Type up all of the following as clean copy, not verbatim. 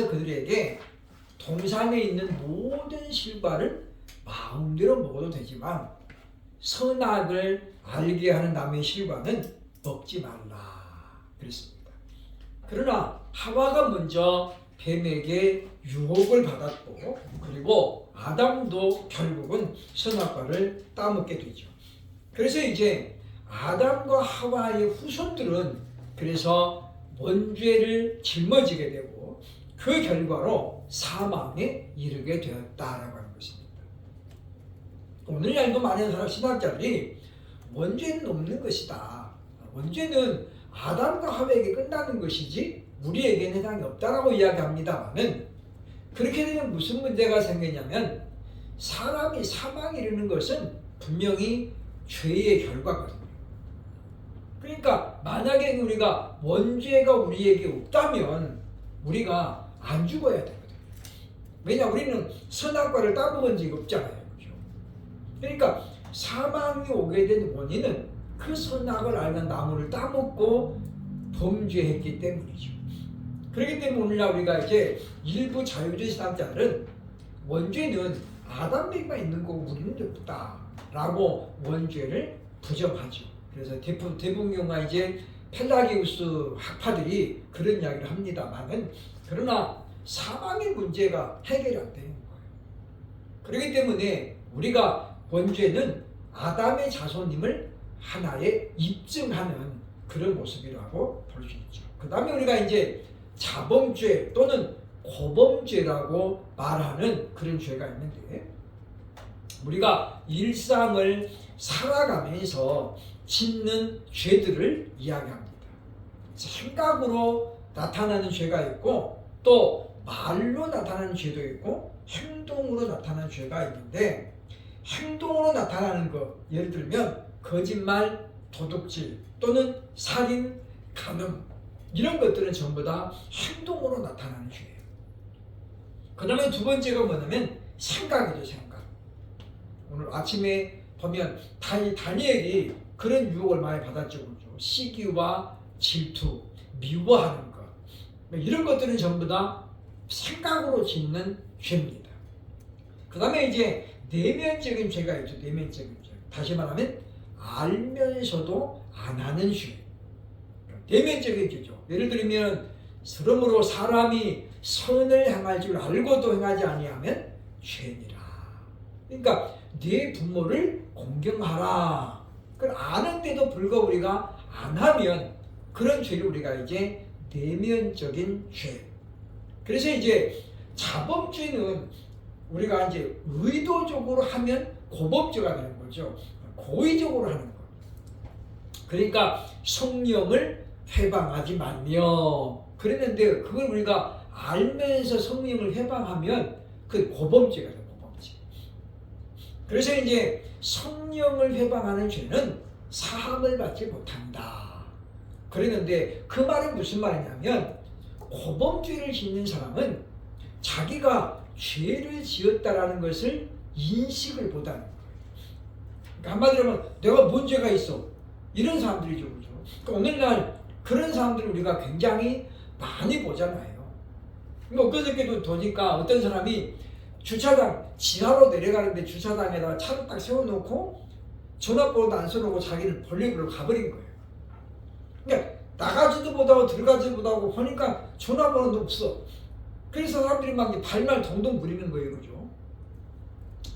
그들에게 동산에 있는 모든 실과를 마음대로 먹어도 되지만 선악을 알게 하는 나무의 실과는 먹지 말라 그랬습니다. 그러나 하와가 먼저 뱀에게 유혹을 받았고 그리고 아담도 결국은 선악과를 따먹게 되죠. 그래서 이제 아담과 하와의 후손들은 그래서 원죄를 짊어지게 되고 그 결과로 사망에 이르게 되었다라고 하는 것입니다. 오늘날도 많은 사람 신학자들이 원죄는 없는 것이다. 원죄는 아담과 하와에게 끝나는 것이지 우리에게는 해당이 없다라고 이야기합니다만은 그렇게 되면 무슨 문제가 생기냐면 사람이 사망에 이르는 것은 분명히 죄의 결과거든요. 그러니까 만약에 우리가 원죄가 우리에게 없다면 우리가 안 죽어야 되거든요. 왜냐 우리는 선악과를 따먹은 적이 없잖아요. 그렇죠? 그러니까 사망이 오게 된 원인은 그 선악을 알면 나무를 따먹고 범죄했기 때문이죠. 그렇기 때문에 오늘날 우리가 이제 일부 자유주의 신학자들은 원죄는 아담에게만 있는 거고 우리는 없다라고 원죄를 부정하죠. 그래서 대부분 경우가 이제 펠라기우스 학파들이 그런 이야기를 합니다만은 그러나 사망의 문제가 해결이 안 되는 거예요. 그렇기 때문에 우리가 원죄는 아담의 자손임을 하나의 입증하는 그런 모습이라고 볼 수 있죠. 그 다음에 우리가 이제 자범죄 또는 고범죄라고 말하는 그런 죄가 있는데 우리가 일상을 살아가면서 짓는 죄들을 이야기합니다. 생각으로 나타나는 죄가 있고 또 말로 나타나는 죄도 있고 행동으로 나타나는 죄가 있는데 행동으로 나타나는 것 예를 들면 거짓말, 도둑질 또는 살인, 간음 이런 것들은 전부 다 행동으로 나타나는 죄예요. 그 다음에 두 번째가 뭐냐면 생각이죠. 생각. 오늘 아침에 보면 다니엘이 그런 유혹을 많이 받았죠. 그렇죠? 시기와 질투, 미워하는 것 이런 것들은 전부 다 생각으로 짓는 죄입니다. 그 다음에 이제 내면적인 죄가 있죠. 내면적인 죄. 다시 말하면 알면서도 안 하는 죄. 내면적인 죄죠. 예를 들면 그러므로 사람이 선을 행할 줄 알고도 행하지 아니하면 죄니라. 그러니까 네 부모를 공경하라. 그걸 아는데도 불구하고 우리가 안 하면 그런 죄를 우리가 이제 내면적인 죄. 그래서 이제 자범죄는 우리가 이제 의도적으로 하면 고범죄가 되는 거죠. 고의적으로 하는 거. 그러니까 성령을 회방하지 말며 그랬는데 그걸 우리가 알면서 성령을 회방하면 그 고범죄가 돼요. 고범죄. 그래서 이제 성령을 회방하는 죄는 사함을 받지 못한다. 그랬는데 그 말은 무슨 말이냐면 고범죄를 짓는 사람은 자기가 죄를 지었다라는 것을 인식을 못하는 거예요. 그러니까 한마디로 하면 내가 뭔 죄가 있어. 이런 사람들이죠. 그렇죠? 그러니까 오늘날 그런 사람들을 우리가 굉장히 많이 보잖아요. 뭐 그저께도 보니까 어떤 사람이 주차장 지하로 내려가는데 주차장에다가 차를 딱 세워놓고 전화번호도 안 써놓고 자기는 볼일으로 가버린 거예요. 그러니까 나가지도 못하고 들어가지도 못하고 보니까 전화번호도 없어. 그래서 사람들이 막 발말 동동 부리는 거예요. 그죠?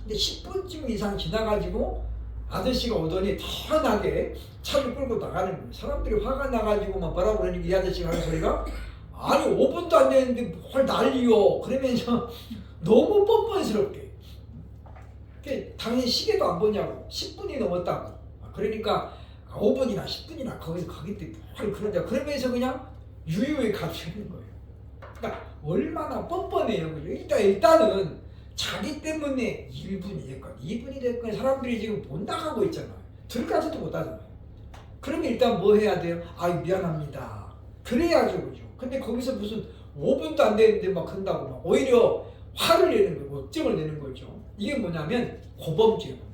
근데 10분쯤 이상 지나가지고 아저씨가 오더니 태연하게 차를 끌고 나가는 거예요. 사람들이 화가 나가지고 막 뭐라고 그러니까 이 아저씨가 하는 소리가 아니 5분도 안 됐는데 헐 난리요. 그러면서 너무 뻔뻔스럽게 당연히 시계도 안 보냐고 10분이 넘었다고 그러니까 5분이나 10분이나 거기 때 헐 그러자 그러면서 그냥 유유히 가주는 거예요. 그러니까 얼마나 뻔뻔해요. 그죠? 일단은 자기 때문에 1분이 됐건 2분이 됐건 사람들이 지금 못 나가고 있잖아요. 들까지도 못 하잖아요. 그러면 일단 뭐 해야 돼요? 아유 미안합니다. 그래야죠. 그죠? 근데 거기서 무슨 5분도 안 되는데 막 한다고 막 오히려 화를 내는 거고 억정을 내는 거죠. 이게 뭐냐면 고범죄예요.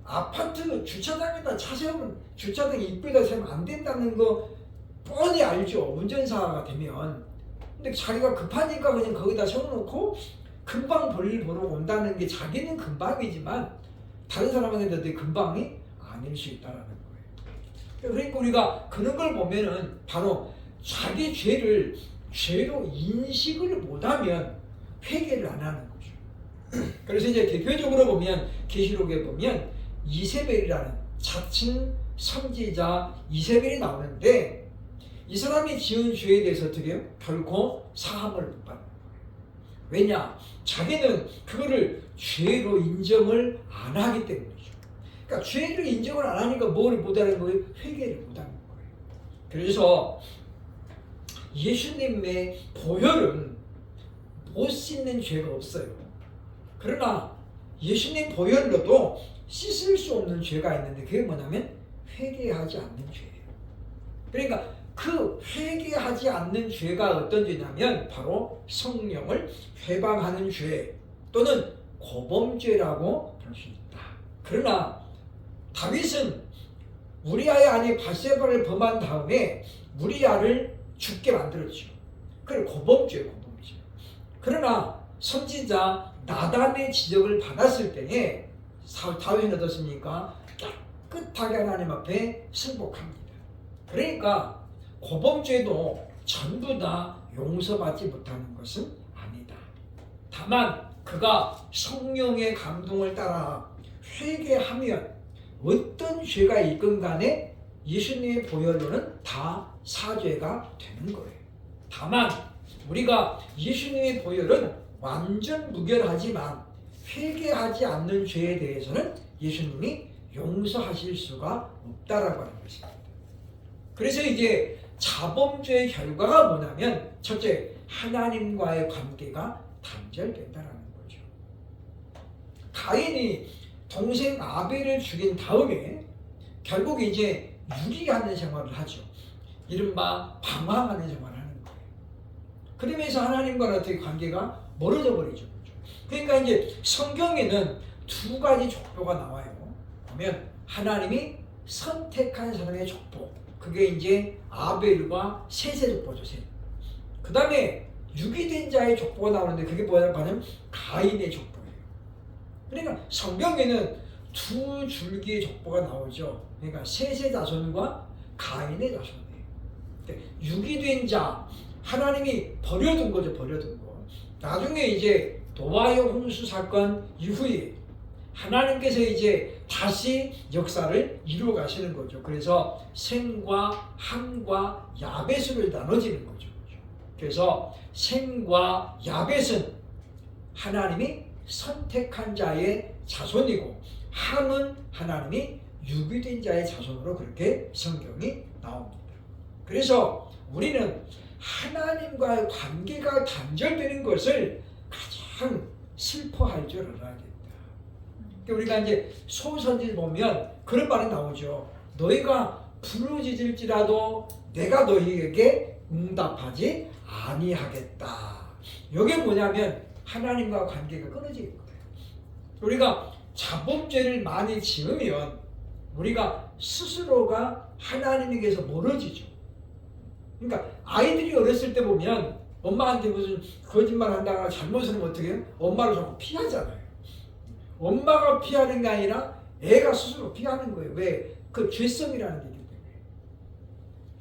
아파트 주차장에다 차 세우면 주차장 입구에다 세우면 안 된다는 거 뻔히 알죠. 운전사가 되면. 근데 자기가 급하니까 그냥 거기다 세워놓고 금방 볼일 보러 온다는 게 자기는 금방이지만 다른 사람한테도 되게 금방이 아닐 수 있다는 거예요. 그러니까 우리가 그런 걸 보면은 바로 자기 죄를 죄로 인식을 못하면 회개를 안 하는 거죠. 그래서 이제 대표적으로 보면 계시록에 보면 이세벨이라는 자칭 선지자 이세벨이 나오는데 이 사람이 지은 죄에 대해서 어떻게 해요? 결코 사함을 못 받는 거예요. 왜냐? 자기는 그거를 죄로 인정을 안 하기 때문이죠. 그러니까 죄를 인정을 안 하니까 뭘 못하는 거예요? 회개를 못하는 거예요. 그래서 예수님의 보혈은 못 씻는 죄가 없어요. 그러나 예수님 보혈로도 씻을 수 없는 죄가 있는데 그게 뭐냐면 회개하지 않는 죄예요. 그러니까 그 회개하지 않는 죄가 어떤 죄냐면 바로 성령을 회방하는 죄 또는 고범죄라고 볼 수 있다. 그러나 다윗은 우리아의 아내 바세바를 범한 다음에 우리아를 죽게 만들었죠. 그래 고범죄. 그러나 선지자 나단의 지적을 받았을 때에 다윗은 어떻습니까? 깨끗하게 하나님 앞에 승복합니다. 그러니까 고범죄도 전부 다 용서받지 못하는 것은 아니다. 다만 그가 성령의 감동을 따라 회개하면 어떤 죄가 있건 간에 예수님의 보혈로는 다 사죄가 되는 거예요. 다만 우리가 예수님의 보혈은 완전 무결하지만 회개하지 않는 죄에 대해서는 예수님이 용서하실 수가 없다라고 하는 것입니다. 그래서 이제 자범죄의 결과가 뭐냐면 첫째, 하나님과의 관계가 단절된다라는 거죠. 가인이 동생 아벨을 죽인 다음에 결국 이제 유기하는 생활을 하죠. 이른바 방황하는 생활을 하는 거예요. 그러면서 하나님과는 어떻게 관계가 멀어져 버리죠. 그러니까 이제 성경에는 두 가지 족보가 나와요. 보면 하나님이 선택한 사람의 족보, 그게 이제 아벨과 셋의 족보죠. 셋. 그 다음에 유기된 자의 족보가 나오는데 그게 뭐냐면 가인의 족보예요. 그러니까 성경에는 두 줄기의 족보가 나오죠. 그러니까 셋의 자손과 가인의 자손이에요. 유기된 자, 하나님이 버려둔 거죠. 버려둔 거. 나중에 이제 노아의 홍수 사건 이후에 하나님께서 이제 다시 역사를 이루어 가시는 거죠. 그래서 셈과 함과 야벳으로 나눠지는 거죠. 그래서 셈과 야벳은 하나님이 선택한 자의 자손이고 함은 하나님이 유기된 자의 자손으로 그렇게 성경이 나옵니다. 그래서 우리는 하나님과의 관계가 단절되는 것을 가장 슬퍼할 줄 알아야 된다. 우리가 이제 소선지를 보면 그런 말이 나오죠. 너희가 부르짖을지라도 내가 너희에게 응답하지 아니하겠다. 이게 뭐냐면 하나님과 관계가 끊어지는 거예요. 우리가 자범죄를 많이 지으면 우리가 스스로가 하나님에게서 멀어지죠. 그러니까 아이들이 어렸을 때 보면 엄마한테 무슨 거짓말 한다거나 잘못을 하면 어떻게 해요? 엄마를 자꾸 피하잖아요. 엄마가 피하는 게 아니라 애가 스스로 피하는 거예요. 왜? 그 죄성이라는 게 있기 때문에.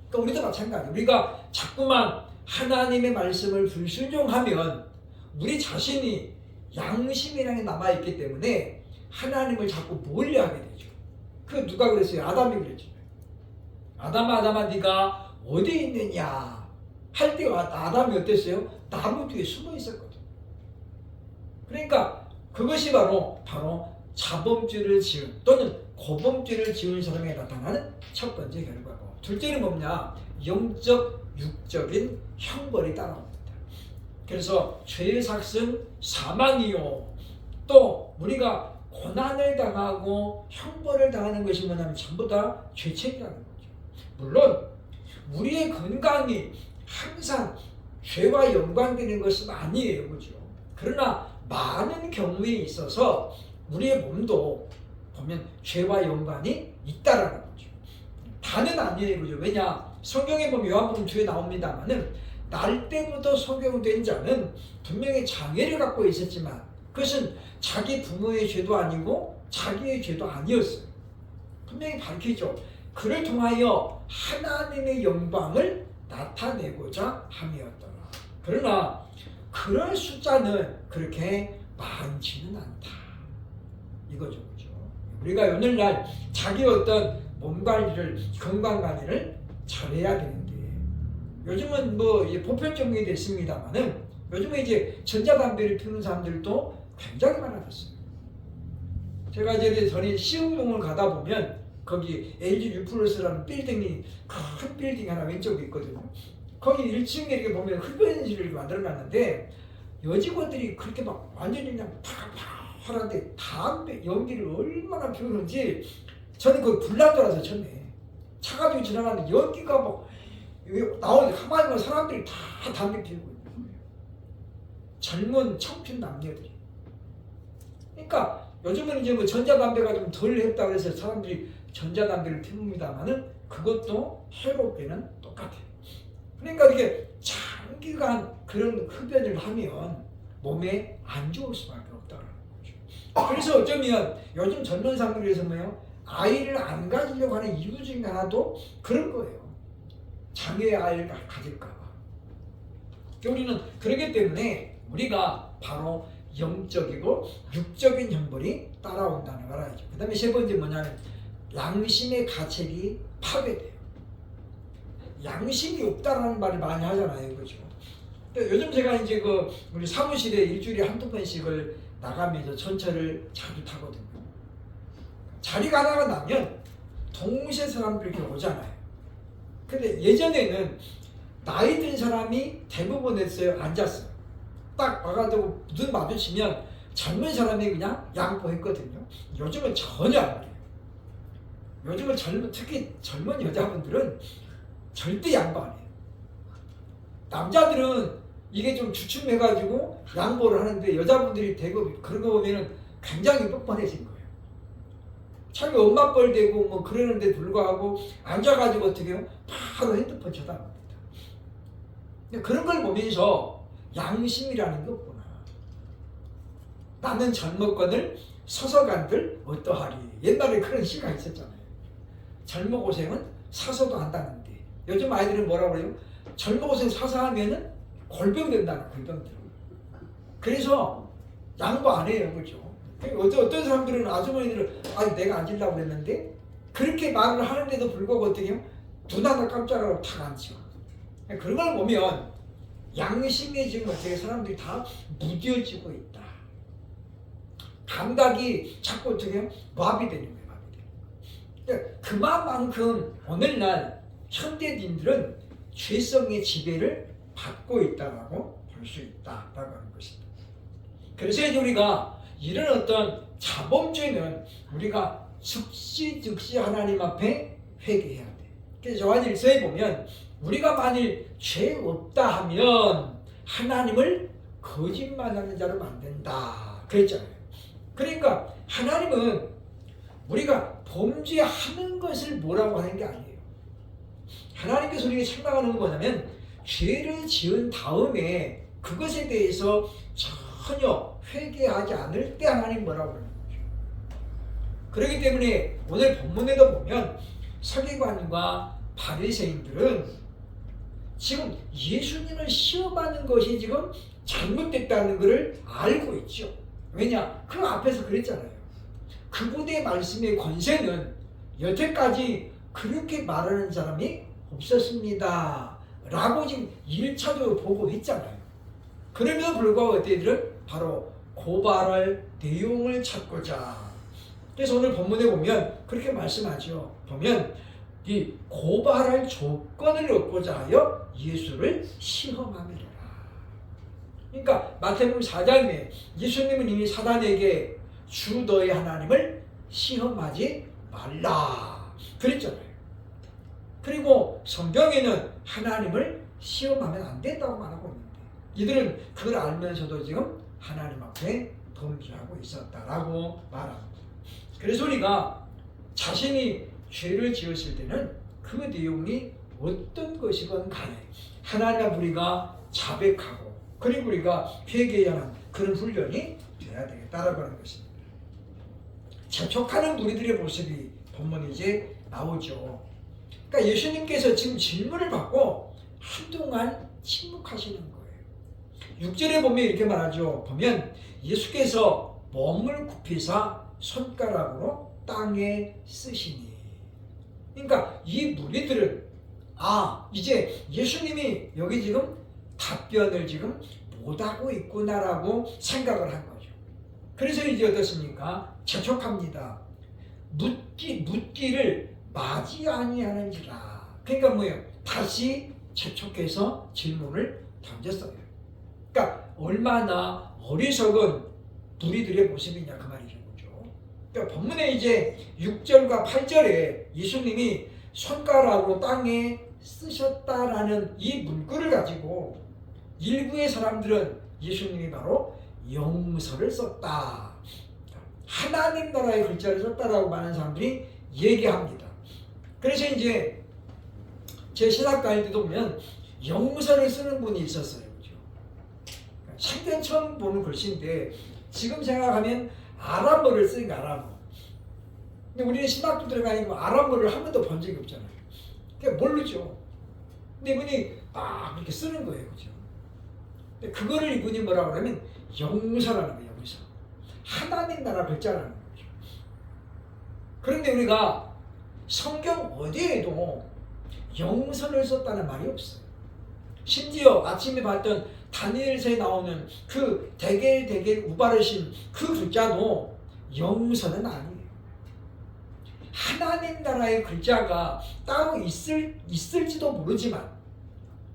그러니까 우리도 마찬가지예요. 우리가 자꾸만 하나님의 말씀을 불순종하면 우리 자신이 양심이라는 게 남아있기 때문에 하나님을 자꾸 몰려하게 되죠. 그 누가 그랬어요? 아담이 그랬죠. 아담아 네가 어디 있느냐 할 때 아담이 어땠어요? 나무 뒤에 숨어 있었거든. 그러니까 그것이 바로 자범죄를 지은 또는 고범죄를 지은 사람에 나타나는 첫 번째 결과고, 둘째는 뭐냐? 영적, 육적인 형벌이 따라옵니다. 그래서 죄의 삭은 사망이요. 또 우리가 고난을 당하고 형벌을 당하는 것이 뭐냐면 전부 다 죄책이라는 거죠. 물론 우리의 건강이 항상 죄와 연관되는 것은 아니에요. 그죠? 그러나 많은 경우에 있어서 우리의 몸도 보면 죄와 연관이 있다라는 거죠. 다는 아니에요. 그죠? 왜냐? 성경에 보면 요한복음 2에 나옵니다만은 날 때부터 소경된 자는 분명히 장애를 갖고 있었지만 그것은 자기 부모의 죄도 아니고 자기의 죄도 아니었어요. 분명히 밝히죠. 그를 통하여 하나님의 영광을 나타내고자 함이었더라. 그러나 그런 숫자는 그렇게 많지는 않다. 이거죠. 그죠? 우리가 오늘날 자기 어떤 몸 관리를, 건강 관리를 잘해야 되는데 요즘은 뭐 보편적이 됐습니다만은 요즘에 이제 전자담배를 피우는 사람들도 굉장히 많아졌어요. 제가 이제 전에 시흥동을 가다 보면 거기 LG 유플러스라는 빌딩이 큰 빌딩 하나 왼쪽에 있거든요. 거기 1층에 이렇게 보면 흡연실을 만들어놨는데 여직원들이 그렇게 막 완전히 그냥 파란데 담배 연기를 얼마나 피우는지 저는 그 불난줄 처음에 차 가지고 지나가는데 연기가 막 나오는데 가만히 보면 사람들이 다 담배 피우고 있는 거예요. 젊은 청춘 남녀들이. 그러니까 요즘은 이제 뭐 전자담배가 좀 덜 했다고 해서 사람들이 전자담배를 피웁니다만은 그것도 해롭게는 똑같아요. 그러니까 이게 장기간 그런 흡연을 하면 몸에 안 좋을 수밖에 없다는 거죠. 그래서 어쩌면 요즘 젊은 사람들에서 뭐요? 아이를 안 가지려고 하는 이유 중에 하나도 그런 거예요. 장애의 아이를 가질까 봐. 우리는 그렇기 때문에 우리가 바로 영적이고 육적인 형벌이 따라온다는 걸 알죠. 그 다음에 세 번째 뭐냐면 양심의 가책이 파괴돼요. 양심이 없다라는 말을 많이 하잖아요. 그렇죠? 요즘 제가 이제 우리 사무실에 일주일에 한두 번씩을 나가면서 전철을 자주 타거든요. 자리가 하나가 나면 동시에 사람들이 이렇게 오잖아요. 근데 예전에는 나이 든 사람이 대부분 했어요. 앉았어요. 딱 와가지고 눈 마주치면 젊은 사람이 그냥 양보했거든요. 요즘은 전혀 안 그래요. 요즘은 특히 젊은 여자분들은 절대 양보 안 해요. 남자들은 이게 좀 주춤해가지고 양보를 하는데 여자분들이 대부분 그런 거 보면은 굉장히 뻔뻔해진 거예요. 자기 엄마 뻘 대고 뭐 그러는데 불구하고 앉아가지고 어떻게 해요? 바로 핸드폰 쳐다봅니다. 그런 걸 보면서 양심이라는 게 없구나. 나는 젊었거늘 서서 간들 어떠하리. 옛날에 그런 시가 있었잖아요. 젊은 고생은 사서도 한다는데 요즘 아이들은 뭐라고 그래요? 젊은 고생 사서 하면은 골병 된다는 골병들. 그래서 양보 안 해요. 그렇죠? 어떤 사람들은 아주머니들은 내가 앉으려고 그랬는데 그렇게 말을 하는데도 불구하고 어떻게 해요? 눈 하나 깜짝하고 탁 앉죠. 그런 걸 보면 양심에 지금 어떻게 사람들이 다 무뎌지고 있다. 감각이 자꾸 어떻게 해요? 마비되는 거예요. 마비되는. 그만큼 오늘날 현대인들은 죄성의 지배를 받고 있다라고 볼 수 있다라고 하는 것입니다. 그래서 이제 우리가 이런 어떤 자범죄는 우리가 즉시 하나님 앞에 회개해야 돼. 그래서 요한 1서에 보면 우리가 만일 죄 없다 하면 하나님을 거짓말하는 자로 만든다 그랬잖아요. 그러니까 하나님은 우리가 범죄하는 것을 뭐라고 하는 게 아니에요. 하나님께서 우리에게 책망하는 건 뭐냐면 죄를 지은 다음에 그것에 대해서 전혀 회개하지 않을 때 하나님 뭐라고 그러는 거죠. 그렇기 때문에 오늘 본문에도 보면 서기관과 바리새인들은 지금 예수님을 시험하는 것이 지금 잘못됐다는 것을 알고 있죠. 왜냐? 그 앞에서 그랬잖아요. 그분의 말씀의 권세는 여태까지 그렇게 말하는 사람이 없었습니다. 라고 지금 1차적으로 보고했잖아요. 그럼에도 불구하고 어때들은 바로 고발할 내용을 찾고자. 그래서 오늘 본문에 보면 그렇게 말씀하죠. 보면 이 고발할 조건을 얻고자 하여 예수를 시험하미라. 그러니까 마태복음 4장에 예수님은 이미 사단에게 주 너의 하나님을 시험하지 말라 그랬잖아요. 그리고 성경에는 하나님을 시험하면 안 된다고 말하고 있는데 이들은 그걸 알면서도 지금 하나님 앞에 범죄하고 있었다라고 말합니다. 그래서 우리가 자신이 죄를 지었을 때는 그 내용이 어떤 것이건 간에 하나님 앞 우리가 자백하고 그리고 우리가 회개해야 하는 그런 훈련이 돼야 되겠다라고 하는 것입니다. 재촉하는 무리들의 모습이 본문에 이제 나오죠. 그러니까 예수님께서 지금 질문을 받고 한동안 침묵하시는 거예요. 6절에 보면 이렇게 말하죠. 보면 예수께서 몸을 굽히사 손가락으로 땅에 쓰시니. 그러니까 이 무리들은 이제 예수님이 여기 지금 답변을 지금 못하고 있구나라고 생각을 한 거죠. 그래서 이제 어떻습니까? 재촉합니다. 묻기를 맞이 아니하는지라. 그러니까 뭐예요? 다시 재촉해서 질문을 던졌어요. 그러니까 얼마나 어리석은 무리들의 모습이냐 그 말이죠. 그러니까 본문에 이제 6절과 8절에 예수님이 손가락으로 땅에 쓰셨다라는 이 문구를 가지고 일부의 사람들은 예수님이 바로 영서를 썼다. 하나님 나라의 글자를 썼다라고 많은 사람들이 얘기합니다. 그래서 이제 제 신학 다닐 때도 보면 영서를 쓰는 분이 있었어요. 그죠? 생전 처음 보는 글씨인데 지금 생각하면 아람어를 쓰니까 아람어. 근데 우리는 신학도 들어가니까 아람어를 한 번도 본 적이 없잖아요. 그러니까 모르죠. 근데 이분이 막 이렇게 쓰는 거예요. 그죠? 근데 그거를 이분이 뭐라고 하면 영서라는 거예요. 영서. 하나님 나라 글자라는 거죠. 그런데 우리가 성경 어디에도 영서를 썼다는 말이 없어요. 심지어 아침에 봤던 다니엘서에 나오는 그 대겔 우바르신 그 글자도 영서는 아니에요. 하나님 나라의 글자가 따로 있을지도 모르지만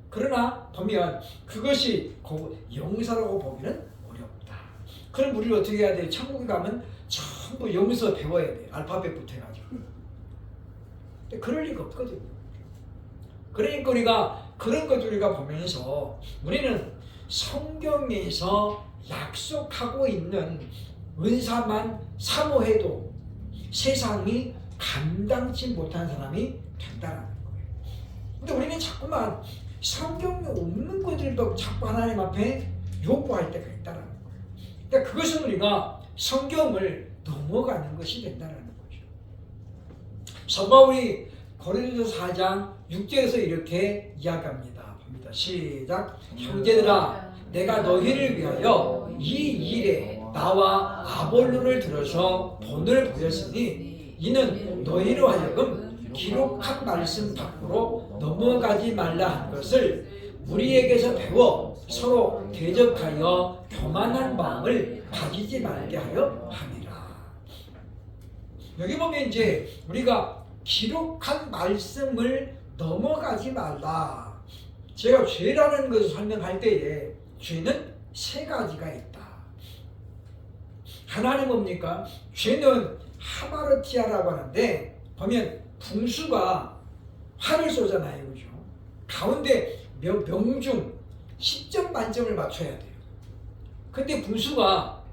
그러나 보면 그것이 영서라고 보기는 어렵다. 그럼 우리는 어떻게 해야 돼요? 천국에 가면 전부 영서 배워야 돼요. 알파벳부터 해가지고. 근데 그럴 리가 없거든요. 그러니까 우리가 그런 것들 우리가 보면서 우리는 성경에서 약속하고 있는 은사만 사모해도 세상이 감당치 못한 사람이 된다는 거예요. 근데 우리는 자꾸만 성경에 없는 것들도 자꾸 하나님 앞에 요구할 때가 있다는 거예요. 그러니까 그것은 우리가 성경을 넘어가는 것이 된다는 거죠. 서바울이 고린도서 4장 6절에서 이렇게 이야기합니다. 봅니다. 시작. 형제들아, 내가 너희를 위하여 이 일에 나와 아볼로를 들어서 본을 보였으니 이는 너희로 하여금 기록한 말씀 밖으로 넘어가지 말라 한 것을 우리에게서 배워 서로 대적하여 교만한 마음을 가지지 말게 하여 함이라. 여기 보면 이제 우리가 기록한 말씀을 넘어가지 말라. 제가 죄라는 것을 설명할 때에 죄는 세 가지가 있다. 하나는 뭡니까? 죄는 하마르티아라고 하는데 보면 분수가 활을 쏘잖아요. 그죠? 가운데 명중 10점 만점을 맞춰야 돼요. 근데 분수가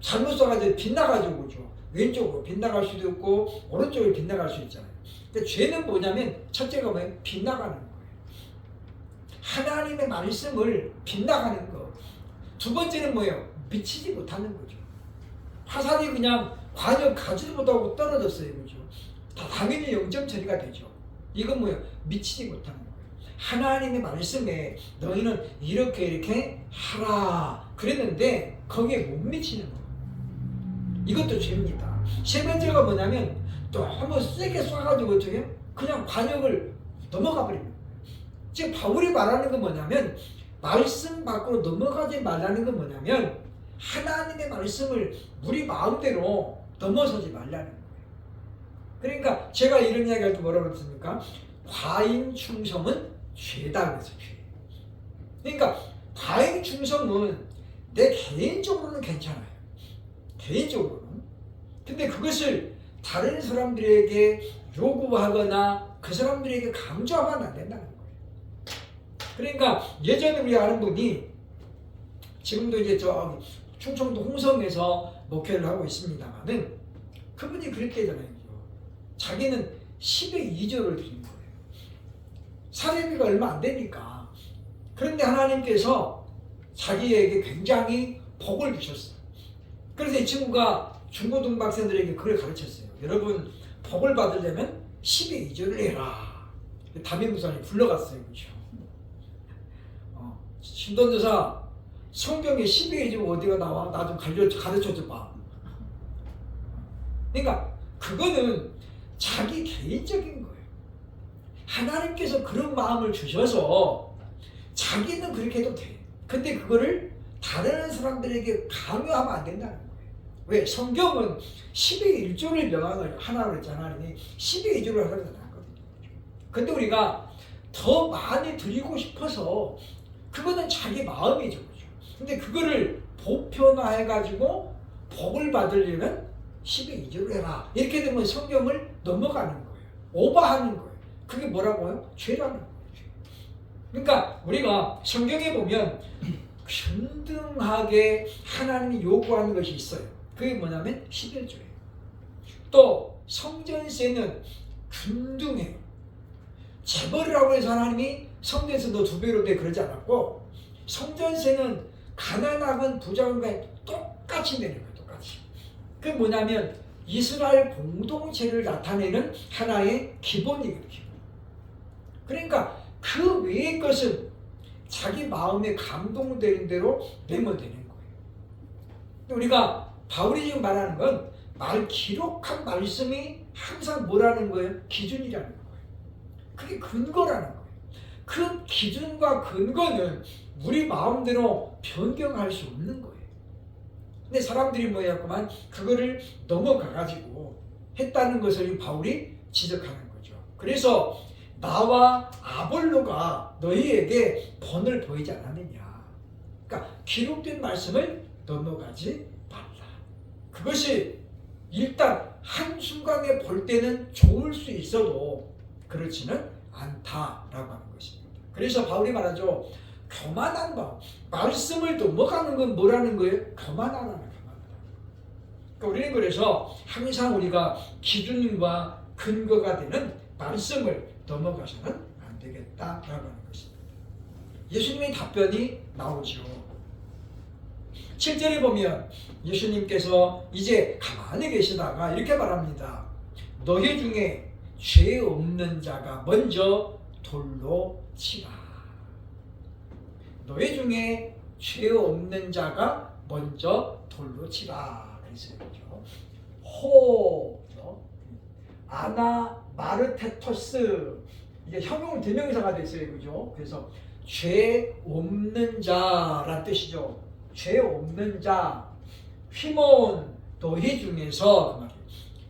잘못 쏘가지고 빗나가지고 그죠? 왼쪽으로 빗나갈 수도 있고 오른쪽으로 빗나갈 수 있잖아요. 근데 죄는 뭐냐면 첫째가 뭐예요? 빗나가는 거예요. 하나님의 말씀을 빗나가는 거. 두 번째는 뭐예요? 미치지 못하는 거죠. 화살이 그냥 관역 가지도 못하고 떨어졌어요. 그죠? 다 당연히 0점 처리가 되죠. 이건 뭐예요? 미치지 못하는 거예요. 하나님의 말씀에 너희는 이렇게 하라 그랬는데 거기에 못 미치는 거예요. 이것도 죄입니다. 세 번째가 뭐냐면 너무 세게 쏴가지고 어떻게 그냥 관역을 넘어가 버리는 거예요. 지금 바울이 말하는 건 뭐냐면 말씀 밖으로 넘어가지 말라는 건 뭐냐면 하나님의 말씀을 우리 마음대로 넘어서지 말라는 거예요. 그러니까 제가 이런 이야기할 때 뭐라고 했습니까? 과잉 충성은 죄다 그래서 죄. 그러니까 과잉 충성은 내 개인적으로는 괜찮아요. 개인적으로는. 근데 그것을 다른 사람들에게 요구하거나 그 사람들에게 강조하면 안 된다는 거예요. 그러니까 예전에 우리 아는 분이 지금도 이제 저 충청도 홍성에서 목회를 하고 있습니다만은 그분이 그렇게 하잖아요. 자기는 10의 2조를 드린 거예요. 사례비가 얼마 안 되니까 그런데 하나님께서 자기에게 굉장히 복을 주셨어요. 그래서 이 친구가 중고등 학생들에게 그걸 가르쳤어요. 여러분, 복을 받으려면 10의 2조를 해라. 담임부사님 불러갔어요. 그렇죠? 신돈도사, 성경에 10의 2조가 어디가 나와? 나 좀 가르쳐줘 봐. 그러니까 그거는 자기 개인적인 거예요. 하나님께서 그런 마음을 주셔서 자기는 그렇게 해도 돼. 근데 그거를 다른 사람들에게 강요하면 안 된다는 거예요. 왜? 성경은 10의 1조를 명하라고 하라고 했잖아. 10의 2조를 하라고 했거든요. 근데 우리가 더 많이 드리고 싶어서 그거는 자기 마음이죠. 그죠? 근데 그거를 보편화해가지고 복을 받으려면 10의 2조를 해라. 이렇게 되면 성경을 넘어가는 거예요. 오버하는 거예요. 그게 뭐라고요? 죄라는 거예요. 그러니까 우리가 성경에 보면 균등하게 하나님이 요구하는 것이 있어요. 그게 뭐냐면 11조예요. 또 성전세는 균등해요. 재벌이라고 해서 하나님이 성전세 너 2배로 돼 그러지 않았고, 성전세는 가난하건 부자건 똑같이 내는 거예요. 똑같이. 그게 뭐냐면 이스라엘 공동체를 나타내는 하나의 기본이에요. 기본. 그러니까 그 외의 것은 자기 마음에 감동되는 대로 내면 되는 거예요. 우리가 바울이 지금 말하는 건 기록한 말씀이 항상 뭐라는 거예요? 기준이라는 거예요. 그게 근거라는 거예요. 그 기준과 근거는 우리 마음대로 변경할 수 없는 거예요. 근데 사람들이 뭐였구만 그거를 넘어가가지고 했다는 것을 바울이 지적하는 거죠. 그래서 나와 아볼로가 너희에게 본을 보이지 않았느냐. 그러니까 기록된 말씀을 넘어가지 말라. 그것이 일단 한순간에 볼 때는 좋을 수 있어도 그렇지는 않다라고 하는 것입니다. 그래서 바울이 말하죠. 교만한 바, 말씀을 넘어가는 건 뭐라는 거예요? 교만하라는 거예요. 그러니까 우리는 그래서 항상 우리가 기준과 근거가 되는 말씀을 넘어가서는 안 되겠다라고 하는 것입니다. 예수님의 답변이 나오죠. 7절에 보면 예수님께서 이제 가만히 계시다가 이렇게 말합니다. 너희 중에 죄 없는 자가 먼저 돌로 치라. 너희 중에 죄 없는 자가 먼저 돌로 치라. 그랬어요. 아나 마르테토스, 이게 형용 대명사가 됐어요. 그죠? 그래서 죄 없는 자란 뜻이죠. 죄 없는 자. 휘몬, 너희 중에서 그 말이에요.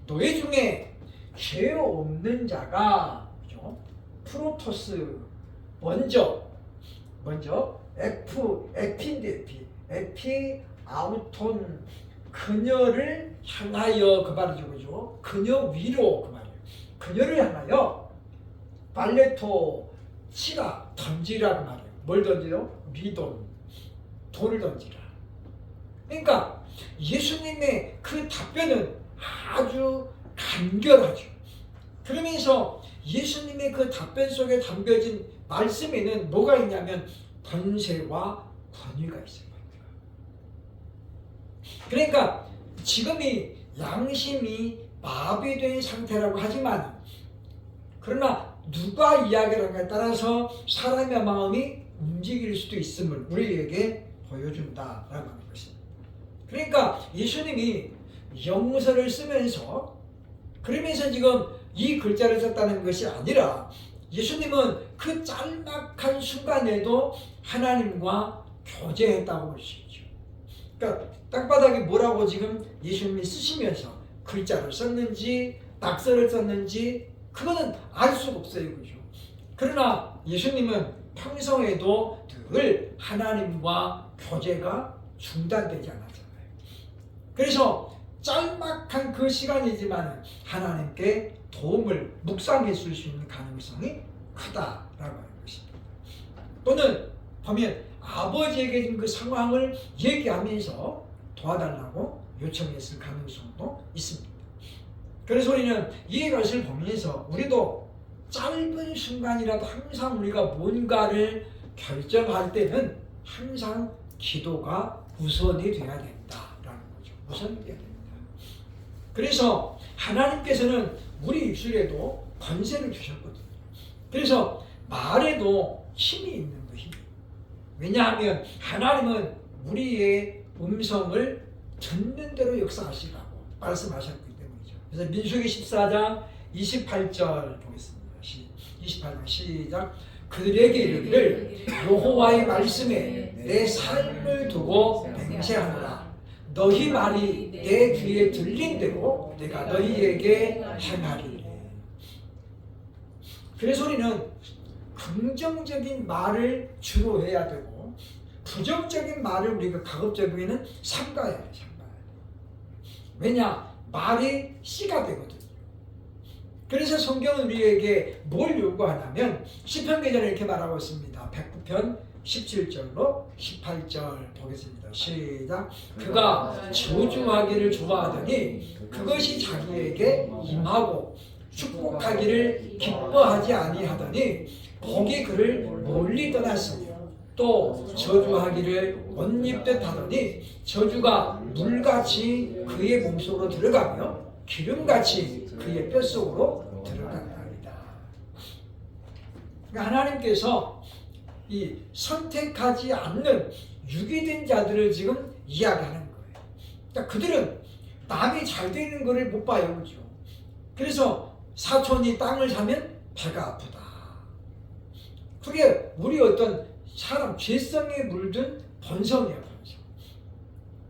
너희 중에 죄 없는 자가, 그죠? 프로토스, 먼저 에피 아우톤, 그녀를 향하여 그 말이죠. 그죠? 그녀 위로 그 말이에요. 그녀를 향하여 발레토 치라, 던지라 그 말이에요. 뭘 던지요? 미돈, 돌을 던지라. 그러니까 예수님의 그 답변은 아주 간결하죠. 그러면서 예수님의 그 답변 속에 담겨진 말씀에는 뭐가 있냐면 권세와 권위가 있어요. 그러니까 지금이 양심이 마비된 상태라고 하지만, 그러나 누가 이야기를 하냐에 따라서 사람의 마음이 움직일 수도 있음을 우리에게 보여준다라고 하는 것입니다. 그러니까 예수님이 영서를 쓰면서 그러면서 지금 이 글자를 썼다는 것이 아니라 예수님은 그 짤막한 순간에도 하나님과 교제했다고 볼 수 있죠. 그러니까 땅바닥에 뭐라고 지금 예수님이 쓰시면서 글자를 썼는지 낙서를 썼는지 그거는 알 수가 없어요. 그죠? 그러나 예수님은 평소에도 늘 하나님과 교제가 중단되지 않았잖아요. 그래서 짤막한 그 시간이지만 하나님께 도움을 묵상했을 수 있는 가능성이 크다라고 하는 것입니다. 또는 보면 아버지에게 준 그 상황을 얘기하면서 도와달라고 요청했을 가능성도 있습니다. 그래서 우리는 이것을 보면서 우리도 짧은 순간이라도 항상 우리가 뭔가를 결정할 때는 항상 기도가 우선이 돼야 된다라는 거죠. 우선이 돼야 된다. 그래서 하나님께서는 우리 입술에도 권세를 주셨거든요. 그래서 말에도 힘이 있는 거, 힘이. 왜냐하면 하나님은 우리의 음성을 듣는 대로 역사하시라고 말씀하셨기 때문이죠. 그래서 민수기 14장 28절 보겠습니다. 28장 시작. 그들에게 이르기를 여호와의 말씀에 내 삶을 두고 맹세하노라. 너희 말이 내 귀에 들린 대로 내가 너희에게 행하리니. 그래서 우리는 긍정적인 말을 주로 해야 되고 부정적인 말을 우리가 가급적이면 삼가해야 돼. 왜냐? 말이 씨가 되거든요. 그래서 성경은 우리에게 뭘 요구하냐면 시편 기자는 이렇게 말하고 있습니다. 109편 17절로 18절 보겠습니다. 시작. 그가 저주하기를 좋아하더니 그것이 자기에게 임하고 축복하기를 기뻐하지 아니하더니 복이 그를 멀리 떠났으며 또 저주하기를 못 입듯 하더니 저주가 물같이 그의 몸속으로 들어가며 기름같이 그의 뼛속으로 들어간답니다. 그러니까 하나님께서 이 선택하지 않는 유기된 자들을 지금 이야기하는 거예요. 그러니까 그들은 남이 잘 되는 것을 못 봐요. 그죠? 그래서 사촌이 땅을 사면 배가 아프다. 그게 우리 어떤 사람 죄성에 물든 본성이야, 본성.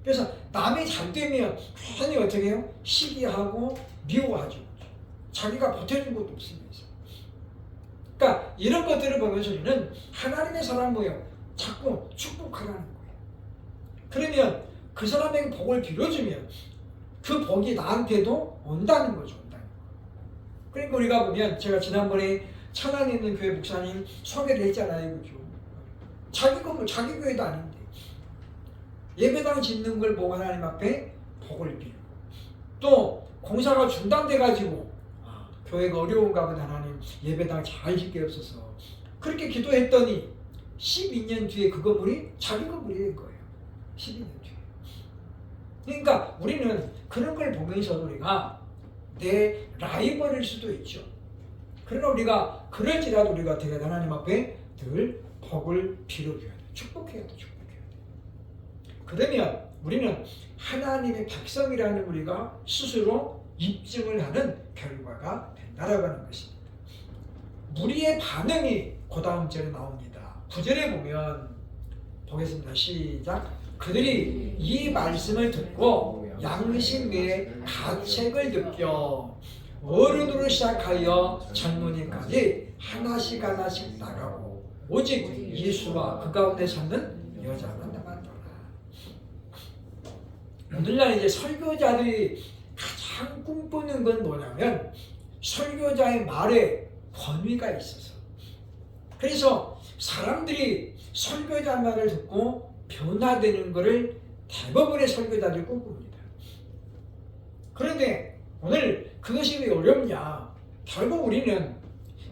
그래서 남이 잘 되면 괜히 어떻게 해요? 시기하고 미워하죠. 자기가 보태준 것도 없으면서. 그러니까 이런 것들을 보면서 우리는 하나님의 사람 뭐예요? 자꾸 축복하라는 거예요. 그러면 그 사람에게 복을 빌어주면 그 복이 나한테도 온다는 거죠. 온다는 거. 그러니까 우리가 보면 제가 지난번에 천안에 있는 교회 목사님 소개를 했잖아요. 그죠? 자기 건물, 자기 교회도 아닌데 예배당 짓는 걸 보고 하나님 앞에 복을 빌고 또 공사가 중단돼가지고 교회가 어려운가 보다 하나님 예배당 잘 짓게 없어서 그렇게 기도했더니 12년 뒤에 그 건물이 자기 건물이 된 거예요. 12년 뒤에. 그러니까 우리는 그런 걸 보면서 우리가 내 라이벌일 수도 있죠. 그러나 우리가 그럴지라도 우리가 되게 하나님 앞에 늘 복을 빌어줘야 돼. 축복해야 돼. 축복해야 돼. 그러면 우리는 하나님의 백성이라는 우리가 스스로 입증을 하는 결과가 된다라고 하는 것입니다. 무리의 반응이 그 다음 절에 나옵니다. 9절에 보면 보겠습니다. 시작. 그들이 이 말씀을 듣고 양심 외에 가책을 느껴 어른으로 시작하여 젊은이까지 하나씩 하나씩 나가고 오직 예수와 그 가운데 찾는 여자만 남았더라. 오늘날 이제 설교자들이 가장 꿈꾸는 건 뭐냐면 설교자의 말에 권위가 있어서 그래서 사람들이 설교자 말을 듣고 변화되는 것을 대부분의 설교자들이 꿈꿉니다. 그런데 오늘 그것이 왜 어렵냐? 결국 우리는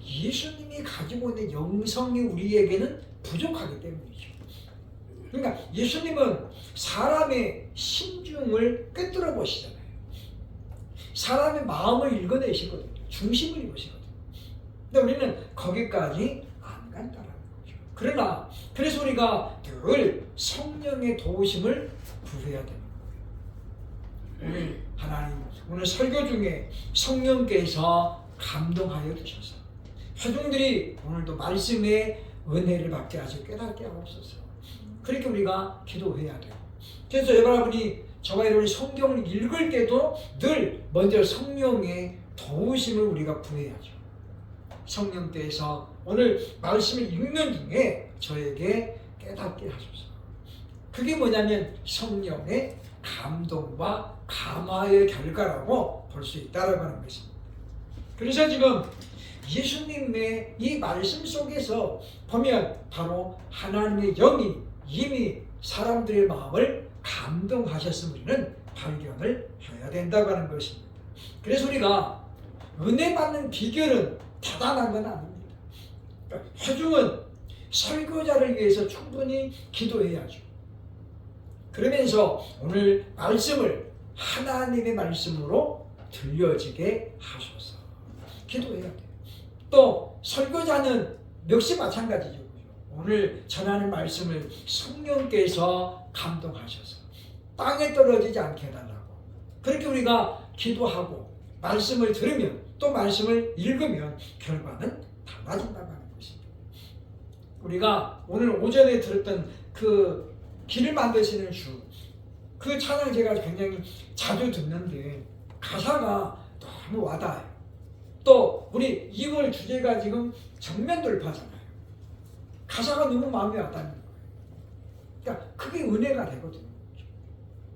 예수님이 가지고 있는 영성이 우리에게는 부족하기 때문이죠. 그러니까 예수님은 사람의 심중을 꿰뚫어 보시잖아요. 사람의 마음을 읽어내시거든요. 중심을 읽으시거든요. 근데 우리는 거기까지 안 간다는 거죠. 그러나 그래서 우리가 늘 성령의 도우심을 구해야 되는 거예요. 오늘 하나님 오늘 설교 중에 성령께서 감동하여 주셔서 회중들이 오늘도 말씀의 은혜를 받게 하시고 깨닫게 하옵소서. 그렇게 우리가 기도해야 돼요. 그래서 여러분이 저와 여러분이 성경을 읽을 때도 늘 먼저 성령의 도우심을 우리가 구해야죠. 성령께서 오늘 말씀을 읽는 중에 저에게 깨닫게 하소서. 그게 뭐냐면 성령의 감동과 감화의 결과라고 볼 수 있다라고 하는 것입니다. 그래서 지금 예수님의 이 말씀 속에서 보면 바로 하나님의 영이 이미 사람들의 마음을 감동하셨음을 발견을 해야 된다고 하는 것입니다. 그래서 우리가 은혜 받는 비결은 대단한 건 아닙니다. 회중은 설교자를 위해서 충분히 기도해야죠. 그러면서 오늘 말씀을 하나님의 말씀으로 들려지게 하소서. 기도해야 돼요. 또 설교자는 역시 마찬가지죠. 오늘 전하는 말씀을 성령께서 감동하셔서 땅에 떨어지지 않게 해달라고. 그렇게 우리가 기도하고 말씀을 들으면 또 말씀을 읽으면 결과는 달라진다고 하는 것입니다. 우리가 오늘 오전에 들었던 그 길을 만드시는 주, 그 찬양 제가 굉장히 자주 듣는데 가사가 너무 와닿아요. 또 우리 2월 주제가 지금 정면 돌파잖아요. 가사가 너무 마음에 와닿는 거예요. 그러니까 그게 은혜가 되거든요.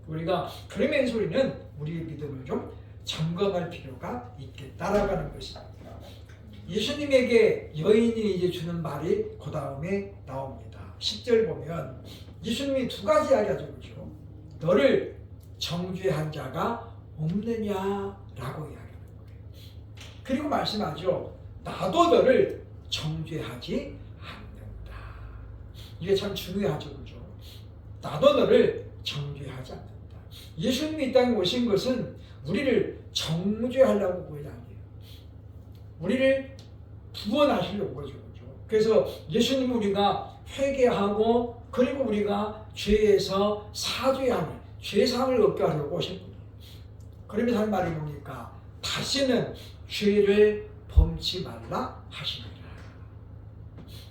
우리가 그러면서 우리는 우리의 믿음을 좀 점검할 필요가 있겠다라고 하는 것입니다. 예수님에게 여인이 이제 주는 말이 그 다음에 나옵니다. 10절 보면 예수님이 두 가지 이야기하죠. 그렇죠? 너를 정죄한 자가 없느냐라고 이야기하는 거예요. 그리고 말씀하죠. 나도 너를 정죄하지 않는다. 이게 참 중요하죠. 그렇죠? 나도 너를 정죄하지 않는다. 예수님이 이 땅에 오신 것은 우리를 정죄하려고 온 게 아니에요. 우리를 구원하시려고 오죠. 그래서 예수님은 우리가 회개하고 그리고 우리가 죄에서 사죄하는 죄사함을 얻게 하려고 오신 분이에요. 그러면서 하는 말이 뭡니까? 다시는 죄를 범치 말라 하시니라.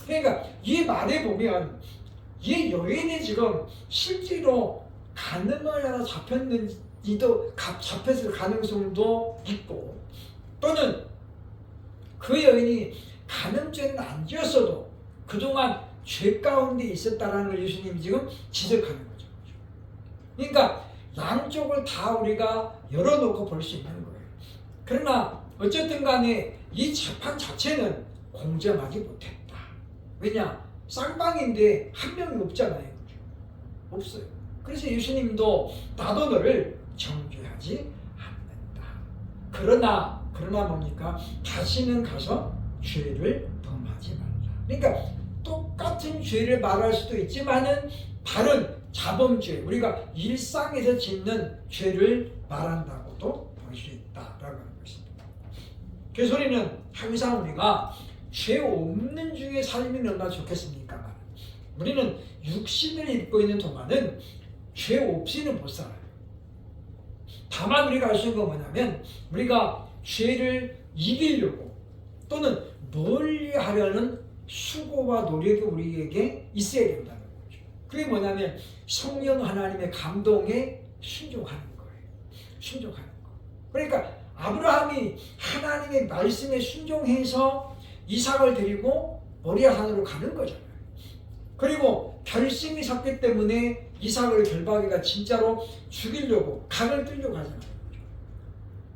그러니까 이 말에 보면 이 여인이 지금 실제로 간음을 하나 잡혔는지도 잡혔을 가능성도 있고, 또는 그 여인이 간음죄는 안 지었어도 그동안 죄 가운데 있었다라는 걸 예수님이 지금 지적하는 거죠. 그러니까 양쪽을 다 우리가 열어놓고 볼 수 있는 거예요. 그러나 어쨌든 간에 이 재판 자체는 공정하지 못했다. 왜냐? 쌍방인데 한 명이 없잖아요. 없어요. 그래서 예수님도 나도 너를 정죄하지 않는다. 그러나 뭡니까? 다시는 가서 죄를 범하지 말라. 그러니까 똑같은 죄를 말할 수도 있지만은 다른 자범죄, 우리가 일상에서 짓는 죄를 말한다고도 볼 수 있다라고 하는 것입니다. 그래서 우리는 항상 우리가 죄 없는 중에 살면 얼마나 좋겠습니까? 우리는 육신을 입고 있는 동안은 죄 없이는 못 살아요. 다만 우리가 알 수 있는 건 뭐냐면 우리가 죄를 이기려고 또는 멀리하려는 수고와 노력이 우리에게 있어야 된다는 거죠. 그게 뭐냐면 성령 하나님의 감동에 순종하는 거예요. 순종하는 거. 그러니까 아브라함이 하나님의 말씀에 순종해서 이삭을 데리고 모리아 산으로 가는 거잖아요. 그리고 결심이 섰기 때문에 이삭을 결박이가 진짜로 죽이려고 강을 뚫려고 하잖아요.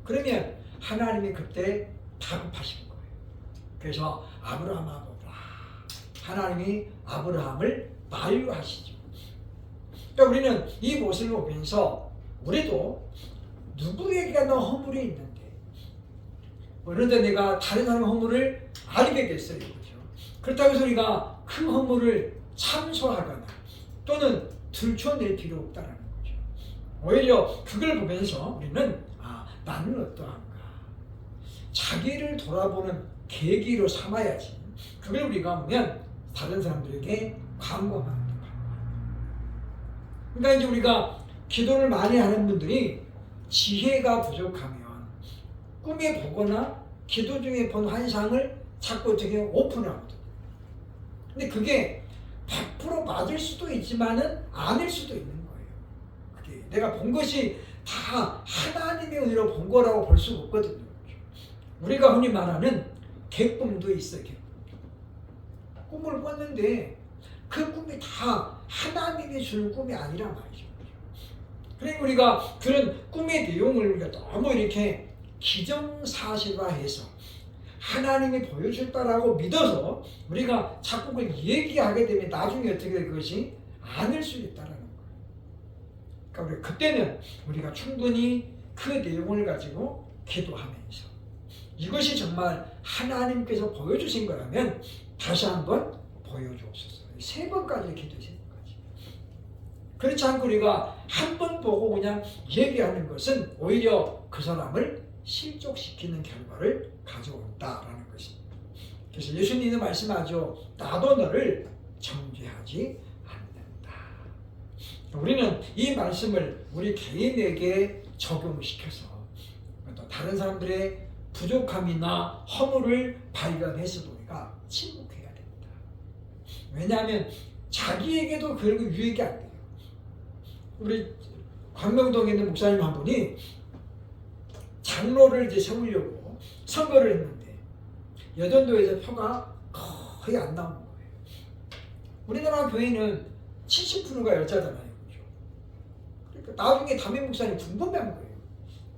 그러면 하나님이 그때 다급하신 거예요. 그래서 아브라함아 보라. 하나님이 아브라함을 만류하시죠. 그러니까 우리는 이 모습을 보면서 우리도 누구에게나 허물이 있는데, 그런데 내가 다른 사람의 허물을 알게 됐어요. 그렇죠? 그렇다고 해서 우리가 그 허물을 참소하거나 또는 들춰낼 필요 없다는 거죠. 오히려 그걸 보면서 우리는 나는 어떠한가? 자기를 돌아보는 계기로 삼아야지. 그걸 우리가 보면 다른 사람들에게 광고하는 거예요. 그러니까 이제 우리가 기도를 많이 하는 분들이 지혜가 부족하면 꿈에 보거나 기도 중에 본 환상을 자꾸 되게 오픈하거든요. 근데 그게 100% 맞을 수도 있지만은 아닐 수도 있는 거예요. 그게 내가 본 것이 다 하나님의 은혜로 본 거라고 볼 수가 없거든요. 우리가 흔히 말하는 객꿈도 있어요. 객꿈. 꿈을 꿨는데 그 꿈이 다 하나님이 주는 꿈이 아니란 말이죠. 그러니까 우리가 그런 꿈의 내용을 우리가 너무 이렇게 기정사실화해서 하나님이 보여줬다라고 믿어서 우리가 자꾸 그걸 얘기하게 되면 나중에 어떻게 그것이 아닐 수 있다는 거예요. 그러니까 우리 그때는 우리가 충분히 그 내용을 가지고 기도하면서 이것이 정말 하나님께서 보여주신 거라면 다시 한번 보여주옵소서. 3번까지 기도해, 3번까지. 그렇지 않고 우리가 한 번 보고 그냥 얘기하는 것은 오히려 그 사람을 실족시키는 결과를 가져온다라는 것입니다. 그래서 예수님은 말씀하죠. 나도 너를 정죄하지 않는다. 우리는 이 말씀을 우리 개인에게 적용시켜서 또 다른 사람들의 부족함이나 허물을 발견해서도 우리가 침묵해야 됩니다. 왜냐하면 자기에게도 결국 유익이 안 돼요. 우리 광명동에 있는 목사님 한 분이 장로를 이제 세우려고 선거를 했는데 여전도에서 표가 거의 안 나온 거예요. 우리나라 교회는 70%가 여자잖아요. 그렇죠? 그러니까 나중에 담임 목사님 궁금해한 거예요.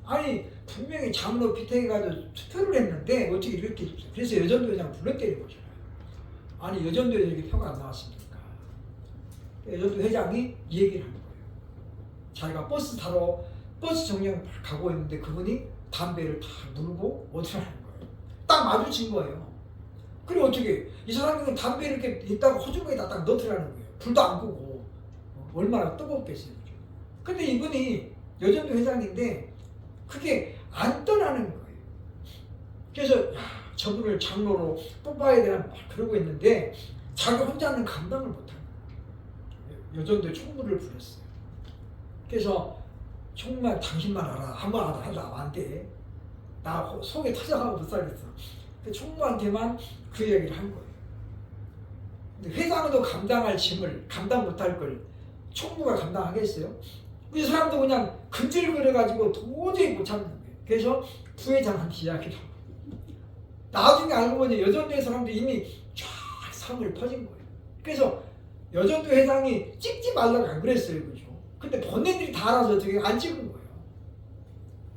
아니 분명히 장로 피택해가지고 투표를 했는데 어떻게 이렇게 됐어요? 그래서 여전도회장 불렀대는 거잖아요. 아니 여전도에 이렇게 표가 안 나왔습니까? 여전도 회장이 얘기를 한 거예요. 자기가 버스 타러 버스 정류장 가고 있는데 그분이 담배를 다 물고 어디를 하는 거예요. 딱 마주친 거예요. 그리고 어떻게 이 사람이 담배 이렇게 있다가 호주머니에다 딱 넣더라는 거예요. 불도 안 끄고 얼마나 뜨겁겠어요. 그죠? 근데 이분이 여전도 회장인데 그게 안 떠나는 거예요. 그래서 저분을 장로로 뽑아야 되나 막 그러고 있는데 자기 혼자는 감당을 못하는 거예요. 여전도에 총무를 불렀어요. 그래서 총무만 당신만 알아. 한번 하다 안 돼. 나 속에 터져가고 못 살겠어. 총무한테만 그 얘기를 한 거예요. 근데 회장도 감당할 짐을 감당 못할 걸 총무가 감당하겠어요? 이 사람도 그냥 근질거려가지고 도저히 못 참는 거예요. 그래서 부회장한테 이야기를 하고 나중에 알고 보니 여전도의 사람도 이미 쫙 사물이 퍼진 거예요. 그래서 여전도 회장이 찍지 말라고 안 그랬어요. 그죠? 근데 본인들이 다 알아서 어떻게 안 찍은 거예요.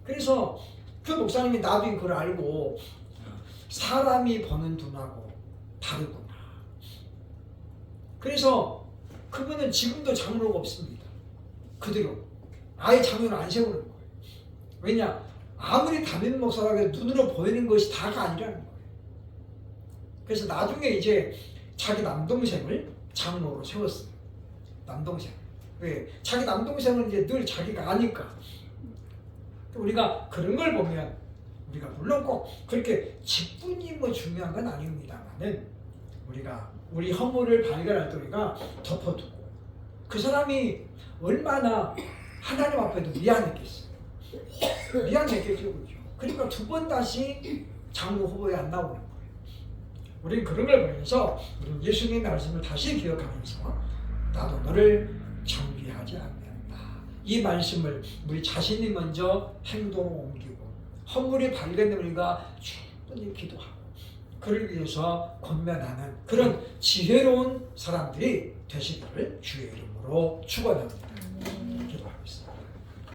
그래서 그 목사님이 나중에 그걸 알고 사람이 버는 돈하고 다르구나. 그래서 그분은 지금도 장로가 없습니다. 그대로 아예 장로를 안 세우는 거예요. 왜냐? 아무리 담임 목사라고 해도 눈으로 보이는 것이 다가 아니라는 거예요. 그래서 나중에 이제 자기 남동생을 장로로 세웠어요. 남동생. 왜? 자기 남동생은 이제 늘 자기가 아니까. 우리가 그런 걸 보면 우리가 물론 꼭 그렇게 직분이 뭐 중요한 건 아닙니다만은 우리가 우리 허물을 발견할 때 우리가 덮어두고 그 사람이 얼마나 하나님 앞에도 미안했겠어요. 미안했겠죠. 그렇죠? 그러니까 2번 다시 장로 후보에 안 나오는 거예요. 우리는 그런 걸 보면서 우리 예수님의 말씀을 다시 기억하면서 나도 너를 정죄하지 않는다. 이 말씀을 우리 자신이 먼저 행동으로 옮기고 허물이 발견된 우리가 충분히 기도하고 그를 위해서 권면하는 그런 지혜로운 사람들이 되시기를 주의 이름으로 축원합니다. 기도하겠습니다.